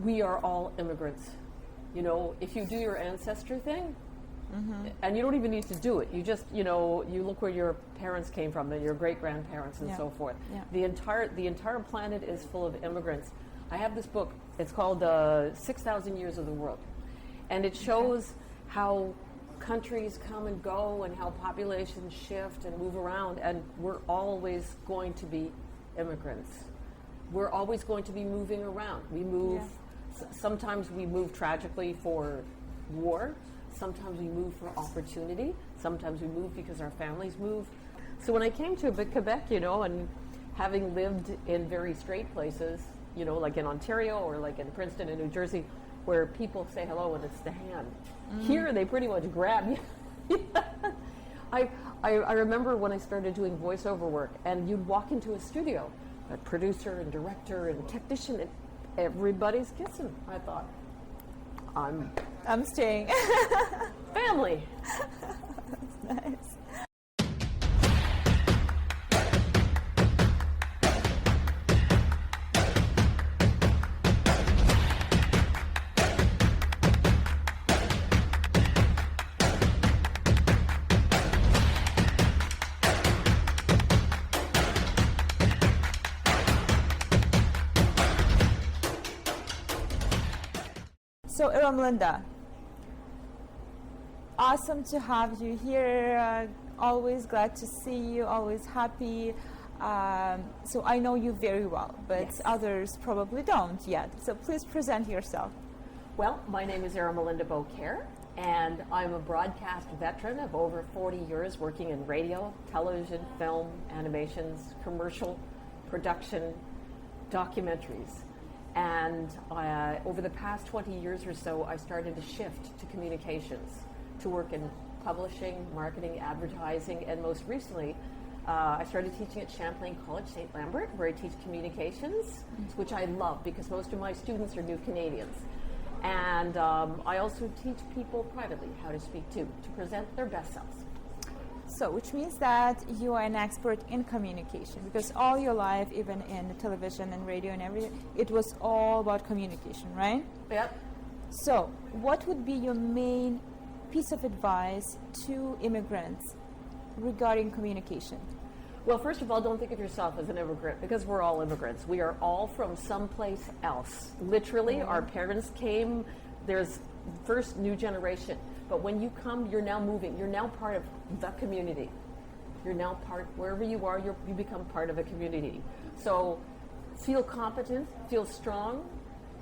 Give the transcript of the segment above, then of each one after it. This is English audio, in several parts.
we are all immigrants. You know, if you do your ancestor thing, and you don't even need to do it. You just, you know, you look where your parents came from and your great-grandparents and so forth. The entire planet is full of immigrants. I have this book. It's called 6,000 Years of the World. And it shows how countries come and go and how populations shift and move around. And we're always going to be immigrants. We're always going to be moving around. We move, sometimes we move tragically for war. Sometimes we move for opportunity. Sometimes we move because our families move. So when I came to Quebec, you know, and having lived in very straight places, you know, like in Ontario or like in Princeton and New Jersey, where people say hello and it's the hand. Here, they pretty much grab you. I remember when I started doing voiceover work, and you'd walk into a studio, a producer and director and technician, and everybody's kissing. I thought, I'm staying. Family. That's nice. So, Eramelinda, awesome to have you here. Always glad to see you, always happy. So I know you very well, but others probably don't yet. So please present yourself. Well, my name is Eramelinda Boquer, and I'm a broadcast veteran of over 40 years working in radio, television, film, animations, commercial production, documentaries. And over the past 20 years or so, I started to shift to communications, to work in publishing, marketing, advertising, and most recently, I started teaching at Champlain College, St. Lambert, where I teach communications, which I love because most of my students are new Canadians. And I also teach people privately how to speak to present their best selves. So, which means that you are an expert in communication, because all your life, even in television and radio and everything, it was all about communication, right? Yep. So, what would be your main piece of advice to immigrants regarding communication? Well, first of all, don't think of yourself as an immigrant, because we're all immigrants. We are all from someplace else. Literally, our parents came, there's first new generation. But when you come, you're now moving. You're now part of the community. You're now part, wherever you are, you become part of a community. So feel competent, feel strong,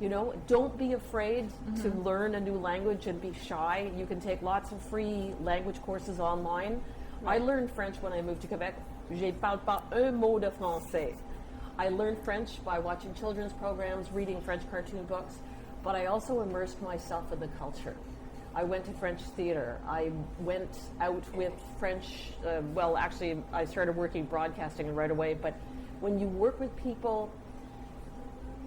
you know, don't be afraid to learn a new language and be shy. You can take lots of free language courses online. I learned French when I moved to Quebec. Je parle pas un mot de français. I learned French by watching children's programs, reading French cartoon books, but I also immersed myself in the culture. I went to French theater. I went out with French, well, actually, I started working broadcasting right away, but when you work with people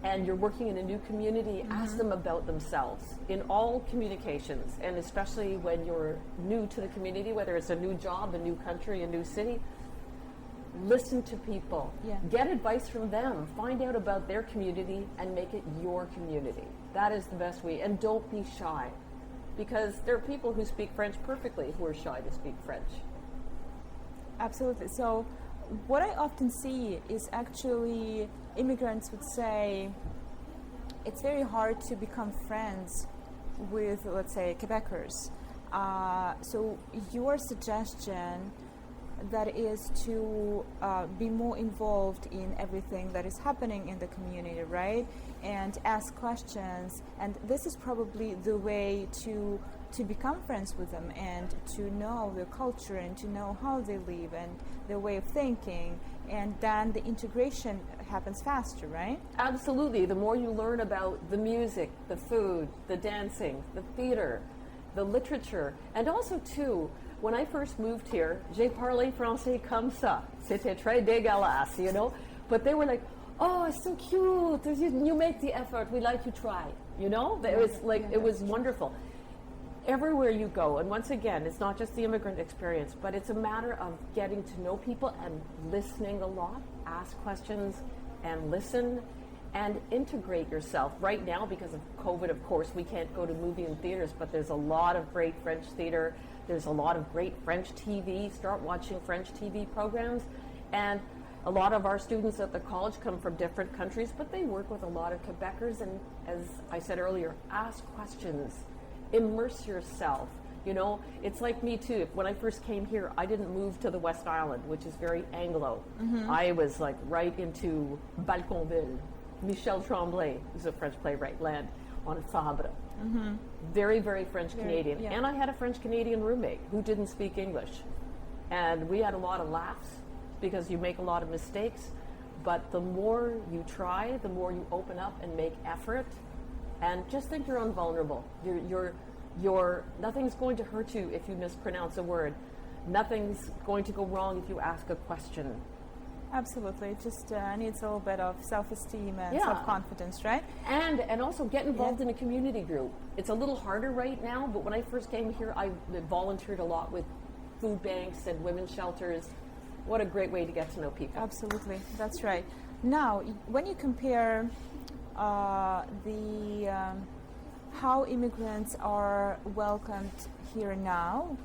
and you're working in a new community, ask them about themselves in all communications, and especially when you're new to the community, whether it's a new job, a new country, a new city. Listen to people. Get advice from them. Find out about their community and make it your community. That is the best way. And don't be shy, because there are people who speak French perfectly who are shy to speak French. Absolutely. So what I often see is actually immigrants would say it's very hard to become friends with, let's say, Quebecers. So your suggestion that is to be more involved in everything that is happening in the community, right? And ask questions. And this is probably the way to become friends with them and to know their culture and to know how they live and their way of thinking. And then the integration happens faster, right? Absolutely. The more you learn about the music, the food, the dancing, the theater, the literature, and also, too, when I first moved here, j'ai parlé français comme ça. C'était très dégueulasse, you know? But they were like, oh, it's so cute. You make the effort. We like you try, you know? It was like, it was wonderful. Everywhere you go, and once again, it's not just the immigrant experience, but it's a matter of getting to know people and listening a lot, ask questions and listen, and integrate yourself. Right now, because of COVID, of course, we can't go to movie and theaters, but there's a lot of great French theater. There's a lot of great French TV. Start watching French TV programs. And a lot of our students at the college come from different countries, but they work with a lot of Quebecers. And as I said earlier, ask questions, immerse yourself. You know, it's like me too. When I first came here, I didn't move to the West Island, which is very Anglo. I was like right into Balconville. Michel Tremblay, who's a French playwright, land on Fabre. Very, very French Canadian. Yeah. And I had a French Canadian roommate who didn't speak English. And we had a lot of laughs because you make a lot of mistakes. But the more you try, the more you open up and make effort. And just think you're invulnerable. Nothing's going to hurt you if you mispronounce a word. Nothing's going to go wrong if you ask a question. Absolutely. It just needs a little bit of self-esteem and Yeah. self-confidence, right? And also get involved in a community group. It's a little harder right now, but when I first came here, I volunteered a lot with food banks and women's shelters. What a great way to get to know people. Absolutely. That's right. Now, when you compare how immigrants are welcomed here now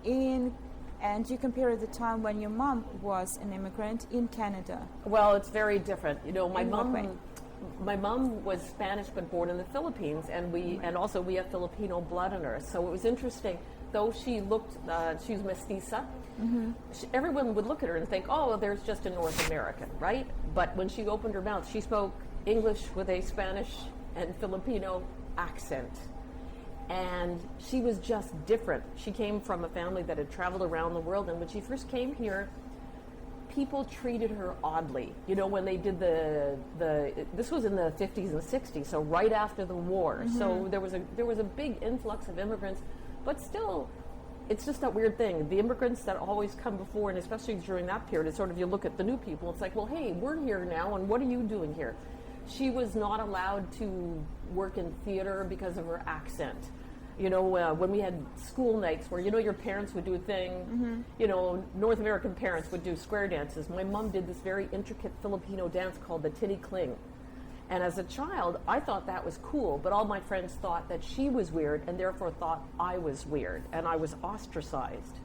and you compare the time when your mom was an immigrant in Canada. Well, it's very different. You know, my In what way? mom was Spanish but born in the Philippines, and we have Filipino blood in her. So it was interesting. Though she looked, she was mestiza. Everyone would look at her and think, oh, well, there's just a North American, right? But when she opened her mouth, she spoke English with a Spanish and Filipino accent. And she was just different. She came from a family that had traveled around the world, and when she first came here, people treated her oddly. You know, when they did this was in the 50s and 60s, so right after the war. So there was a big influx of immigrants, but still, it's just that weird thing. The immigrants that always come before, and especially during that period, it's sort of, you look at the new people, it's like, well, hey, we're here now, and what are you doing here? She was not allowed to work in theater because of her accent. You know, when we had school nights where, you know, your parents would do a thing, you know, North American parents would do square dances. My mom did this very intricate Filipino dance called the titty cling. And as a child, I thought that was cool, but all my friends thought that she was weird and therefore thought I was weird, and I was ostracized.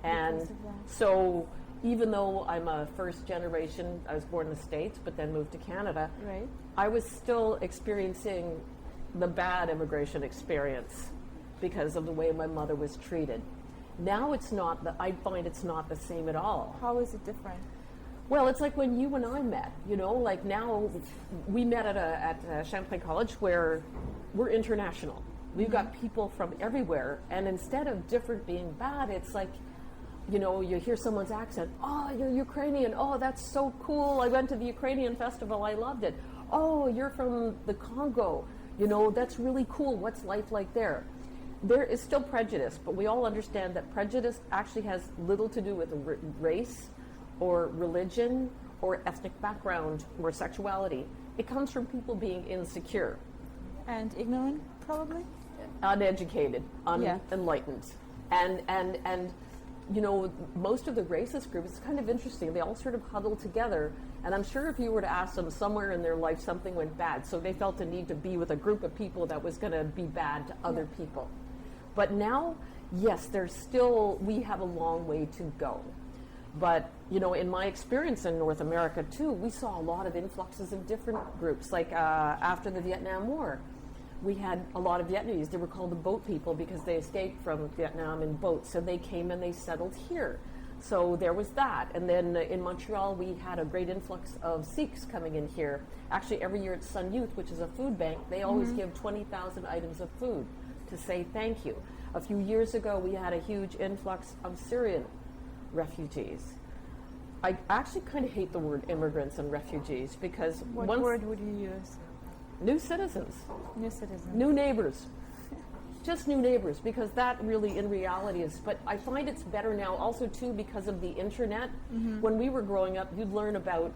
And Because of that. so even though I'm a first generation, I was born in the States, but then moved to Canada, Right. I was still experiencing the bad immigration experience because of the way my mother was treated. Now I find it's not the same at all. How is it different? Well, it's like when you and I met, you know, like now we met at Champlain College where we're international. We've got people from everywhere, and instead of different being bad, it's like, you know, you hear someone's accent, oh, you're Ukrainian, oh, that's so cool, I went to the Ukrainian festival, I loved it. Oh, you're from the Congo, you know, that's really cool, what's life like there? There is still prejudice, but we all understand that prejudice actually has little to do with race or religion or ethnic background or sexuality. It comes from people being insecure, And ignorant, probably? uneducated, Yeah. unenlightened. And you know, most of the racist groups, it's kind of interesting, they all sort of huddle together, and I'm sure if you were to ask them somewhere in their life something went bad, so they felt a need to be with a group of people that was going to be bad to other people. But now, yes, we have a long way to go. But, you know, in my experience in North America too, we saw a lot of influxes of different groups. Like after the Vietnam War, we had a lot of Vietnamese. They were called the boat people because they escaped from Vietnam in boats. So they came and they settled here. So there was that. And then in Montreal, we had a great influx of Sikhs coming in here. Actually, every year at Sun Youth, which is a food bank, they always give 20,000 items of food to say thank you. A few years ago, we had a huge influx of Syrian refugees. I actually kind of hate the word immigrants and refugees because What once word would you use? new citizens, New citizen. new neighbors, just new neighbors, because that really in reality is, but I find it's better now also too because of the internet. When we were growing up, you'd learn about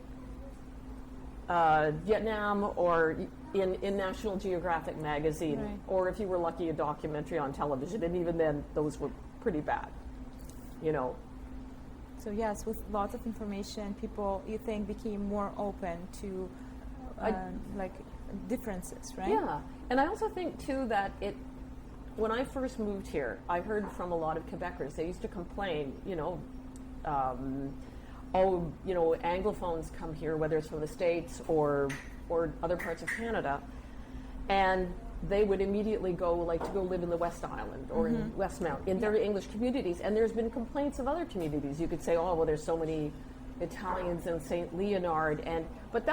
Vietnam or in National Geographic magazine, Right. or if you were lucky, a documentary on television, and even then those were pretty bad, you know. So yes, with lots of information, people, you think, became more open to like differences, right? Yeah, and I also think too that when I first moved here, I heard from a lot of Quebecers. They used to complain, Anglophones come here, whether it's from the States or other parts of Canada, and they would immediately go live in the West Island or in Westmount in their English communities. And there's been complaints of other communities. You could say, oh, well, there's so many Italians in St. Leonard, but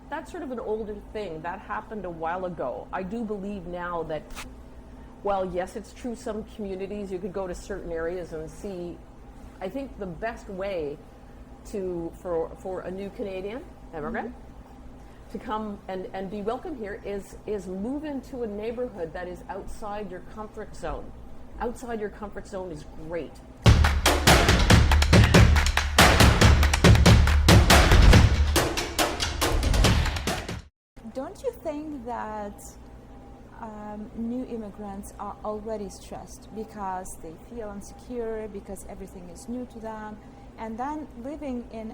that's sort of an older thing. That happened a while ago. I do believe now that, well, yes, it's true, some communities, you could go to certain areas and see. I think the best way for a new Canadian immigrant to come and be welcome here is move into a neighborhood that is outside your comfort zone. Outside your comfort zone is great. Don't you think that new immigrants are already stressed because they feel insecure, because everything is new to them, and then living in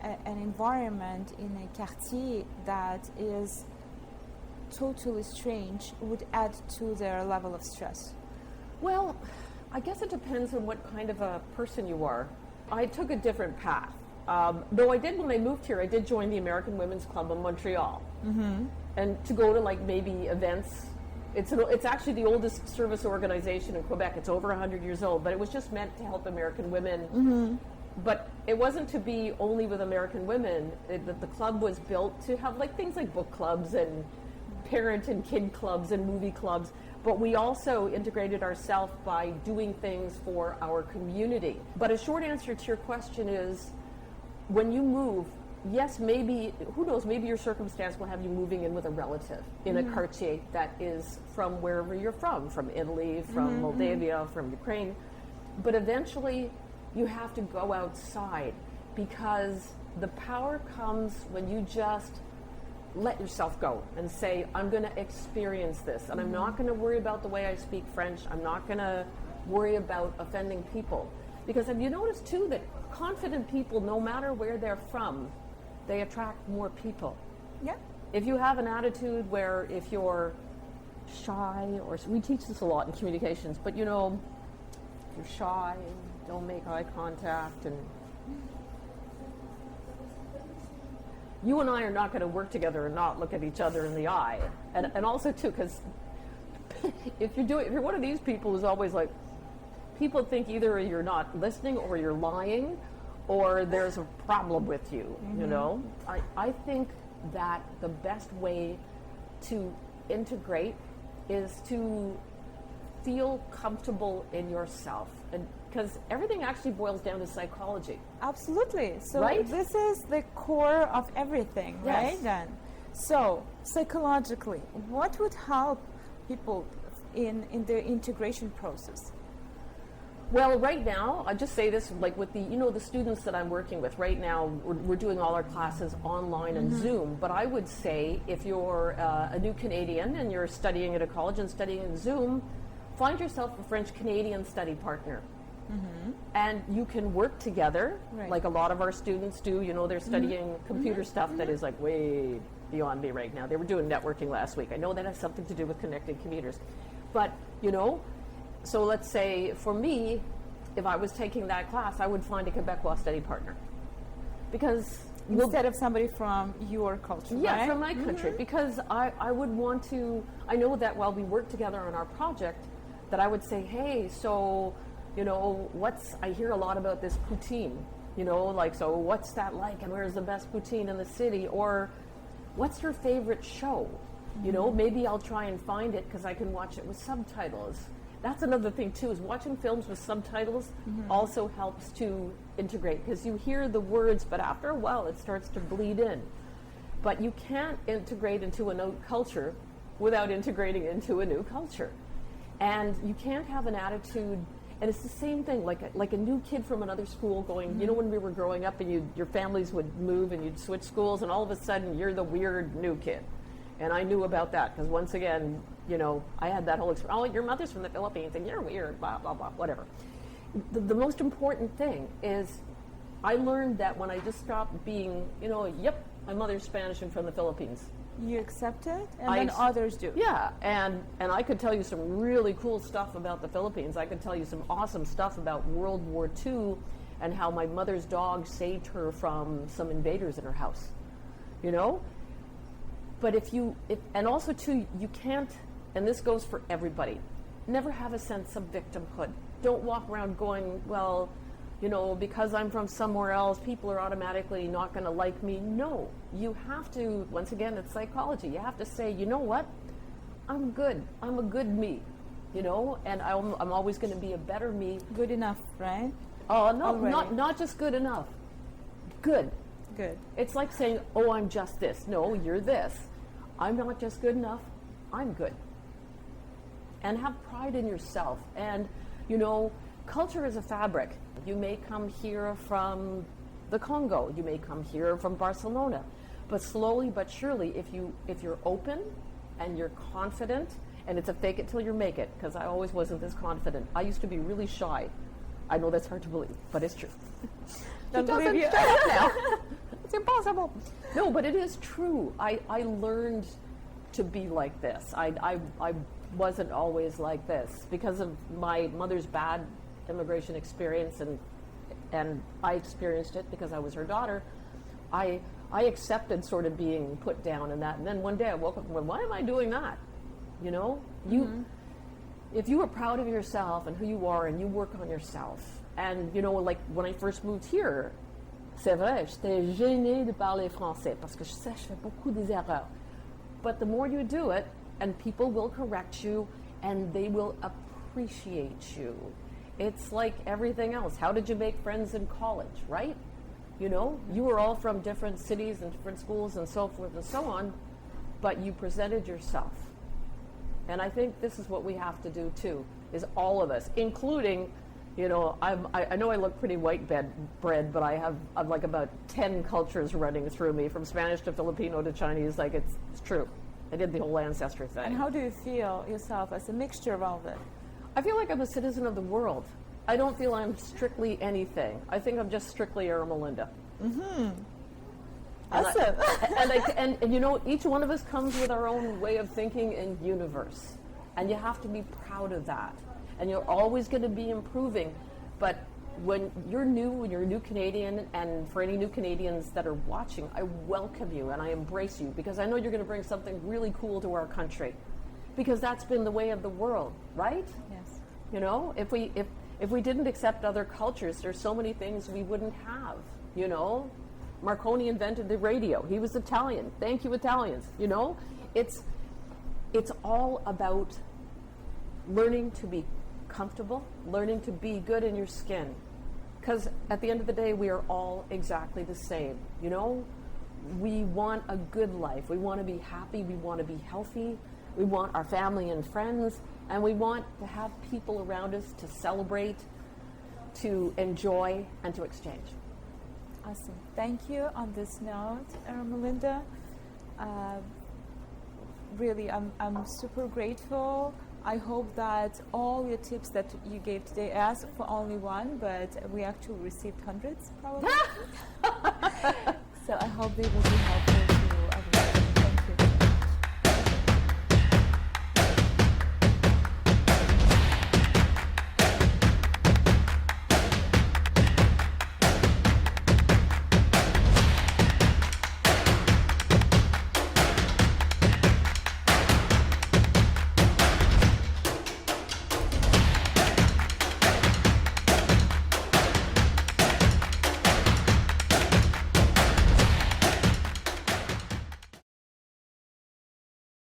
an environment, in a quartier that is totally strange would add to their level of stress? Well, I guess it depends on what kind of a person you are. I took a different path. Though I did, when I moved here, I did join the American Women's Club in Montreal. And to go to maybe events. It's actually the oldest service organization in Quebec. It's over 100 years old, but it was just meant to help American women. But it wasn't to be only with American women. The club was built to have things like book clubs and parent and kid clubs and movie clubs. But we also integrated ourselves by doing things for our community. But a short answer to your question is, when you move, yes, maybe, who knows, maybe your circumstance will have you moving in with a relative in a quartier that is from wherever you're from Italy, from Moldavia, from Ukraine. But eventually, you have to go outside, because the power comes when you just let yourself go and say, I'm going to experience this, and I'm not going to worry about the way I speak French. I'm not going to worry about offending people. Because have you noticed too that confident people, no matter where they're from, they attract more people? Yeah. If you have an attitude where, if you're shy, or we teach this a lot in communications, but if you're shy, don't make eye contact, and you and I are not going to work together and not look at each other in the eye. And also too, because if you're one of these people who's always people think either you're not listening or you're lying or there's a problem with you, I think that the best way to integrate is to feel comfortable in yourself, and because everything actually boils down to psychology. Absolutely. So right? This is the core of everything, Yes. right then? So psychologically, what would help people in their integration process? Well, right now, I just say this, with the students that I'm working with right now, we're doing all our classes online and Zoom. But I would say, if you're a new Canadian and you're studying at a college and studying in Zoom, find yourself a French Canadian study partner. And you can work together, like a lot of our students do. They're studying computer stuff that is way beyond me right now. They were doing networking last week. I know that has something to do with connected commuters. But, so let's say for me, if I was taking that class, I would find a Quebecois study partner. Because instead of somebody from your culture, yeah, right? from my country. Because I would want to, I know that while we work together on our project, that I would say, hey, so, I hear a lot about this poutine, so what's that like, and where's the best poutine in the city? Or what's your favorite show? Maybe I'll try and find it because I can watch it with subtitles. That's another thing too, is watching films with subtitles also helps to integrate, because you hear the words, but after a while it starts to bleed in. But you can't integrate into a new culture without integrating into a new culture. And you can't have an attitude, and it's the same thing, like a new kid from another school going, when we were growing up and your families would move and you'd switch schools, and all of a sudden you're the weird new kid. And I knew about that, because once again, I had that whole experience. Oh, your mother's from the Philippines, and you're weird, blah, blah, blah, whatever. The most important thing is I learned that when I just stopped being, yep, My mother's Spanish and from the Philippines. You accept it, and I then ex- others do. Yeah, and I could tell you some really cool stuff about the Philippines. I could tell you some awesome stuff about World War II and how my mother's dog saved her from some invaders in her house. You know? But and also too, you can't, and this goes for everybody, never have a sense of victimhood. Don't walk around going, well, you know, because I'm from somewhere else, people are automatically not going to like me. No, you have to, once again, it's psychology. You have to say, you know what? I'm good. I'm a good me, you know, and I'm always going to be a better me. Good enough, right? Oh, no, Already. not just good enough. Good. Good. It's like saying, oh, I'm just this. No, you're this. I'm not just good enough. I'm good. And have pride in yourself. And, you know, culture is a fabric. You may come here from the Congo. You may come here from Barcelona. But slowly but surely, if you're open and you're confident, and it's a fake it till you make it, because I always wasn't this confident. I used to be really shy. I know that's hard to believe, but it's true. Don't believe you. Now. It's impossible. No, but it is true. I learned to be like this. I wasn't always like this because of my mother's bad immigration experience, and I experienced it because I was her daughter. I accepted sort of being put down and that, and then one day I woke up and went, why am I doing that? You know, if you are proud of yourself and who you are, and you work on yourself, and you know, like when I first moved here, c'est vrai, j'étais gênée de parler français parce que je sais, je fais beaucoup des erreurs. But the more you do it, and people will correct you, and they will appreciate you. It's like everything else. How did you make friends in college, right? You know, you were all from different cities and different schools and so forth and so on, but you presented yourself. And I think this is what we have to do too, is all of us, including, you know, I know I look pretty white bread, but I'm like about 10 cultures running through me, from Spanish to Filipino to Chinese. Like it's true. I did the whole ancestry thing. And how do you feel yourself as a mixture of all of it? I feel like I'm a citizen of the world. I don't feel I'm strictly anything. I think I'm just strictly Eramelinda. Awesome. And you know, each one of us comes with our own way of thinking in universe. And you have to be proud of that. And you're always going to be improving. But when you're new, when you're a new Canadian, and for any new Canadians that are watching, I welcome you and I embrace you, because I know you're going to bring something really cool to our country. Because that's been the way of the world, right? Yes. You know, if we didn't accept other cultures, there's so many things we wouldn't have, you know? Marconi invented the radio. He was Italian. Thank you, Italians. You know, it's all about learning to be comfortable, learning to be good in your skin. Because at the end of the day, we are all exactly the same. You know, we want a good life. We want to be happy. We want to be healthy. We want our family and friends, and we want to have people around us to celebrate, to enjoy, and to exchange. Awesome. Thank you on this note, Eramelinda. Really, I'm super grateful. I hope that all your tips that you gave today, I asked for only one, but we actually received hundreds, probably. So I hope they will be helpful.